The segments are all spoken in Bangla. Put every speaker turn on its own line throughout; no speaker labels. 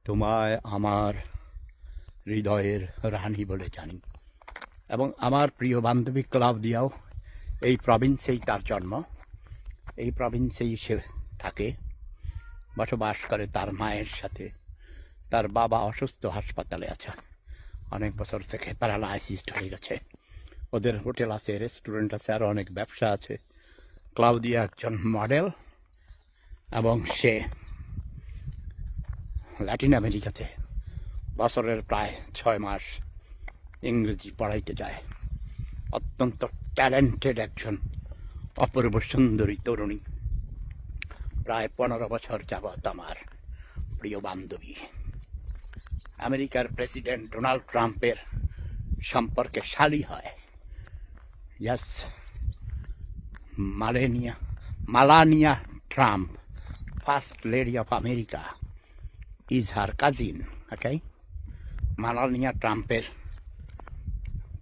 তোমায় আমার হৃদয়ের রানী বলে জানি। এবং আমার প্রিয় বান্ধবী ক্লাউদিয়াও এই প্রভিন্সেই তার জন্ম, এই প্রভিন্সেই সে থাকে, বসবাস করে তার মায়ের সাথে। তার বাবা অসুস্থ, হাসপাতালে আছে অনেক বছর থেকে, প্যারালাইসিস হয়ে গেছে। ওদের হোটেল আছে, রেস্টুরেন্ট আছে, আর অনেক ব্যবসা আছে। ক্লাউদিয়া একজন মডেল এবং সে ল্যাটিন আমেরিকাতে বছরের প্রায় 6 মাস ইংরেজি পড়াইতে যায়। অত্যন্ত ট্যালেন্টেড একজন অপূর্ব সুন্দরী তরুণী, প্রায় 15 বছর যাবৎ আমার প্রিয় বান্ধবী। আমেরিকার প্রেসিডেন্ট ডোনাল্ড ট্রাম্পের সম্পর্কে শালী হয়। Yes, Melania Trump, first lady of America, is her cousin. Okay, Melania ট্রাম্পের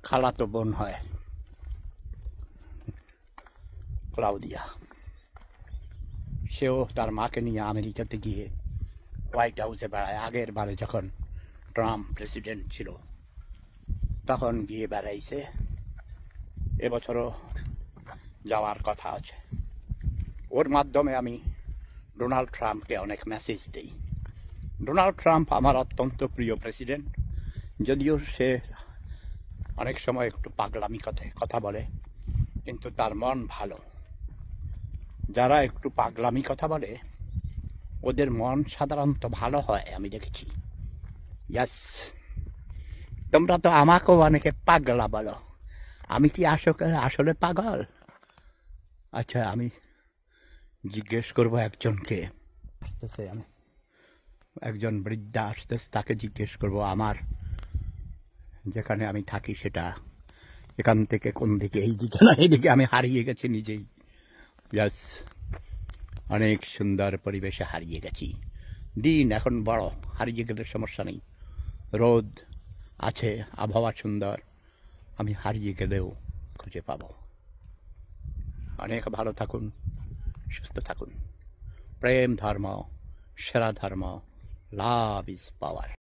খালাতো বোন হয় ক্লাউদিয়া। সেও তার মাকে নিয়ে আমেরিকাতে গিয়ে হোয়াইট হাউসে বেড়ায়। আগের বারে যখন ট্রাম্প প্রেসিডেন্ট ছিল তখন গিয়ে বেড়াইছে, এবছরও যাওয়ার কথা আছে। ওর মাধ্যমে আমি ডোনাল্ড ট্রাম্পকে অনেক মেসেজ দিই। ডোনাল্ড ট্রাম্প আমার অত্যন্ত প্রিয় প্রেসিডেন্ট, যদিও সে অনেক সময় একটু পাগলামি কথা বলে, কিন্তু তার মন ভালো। যারা একটু পাগলামি কথা বলে ওদের মন সাধারণত ভালো হয়, আমি দেখেছি। ইয়াস, তোমরা তো আমাকেও অনেকে পাগলা বলো, আমি কি আসলে পাগল? আচ্ছা, আমি জিজ্ঞেস করবো একজনকে, আমি একজন বৃদ্ধা আসতেছে, তাকে জিজ্ঞেস করবো আমার যেখানে আমি থাকি সেটা এখান থেকে কোন দিকে, এই দিকে না এইদিকে, আমি হারিয়ে গেছি নিজেই। ইয়াস, অনেক সুন্দর পরিবেশে হারিয়ে গেছি। দিন এখন বড়, হারিয়ে গেলে সমস্যা নেই, রোদ আছে, আবহাওয়া সুন্দর, আমি হারিয়ে গেলেও খুঁজে পাবো। অনেক ভালো থাকুন, সুস্থ থাকুন। প্রেম ধর্ম সেরা ধর্ম, লাভ ইজ পাওয়ার।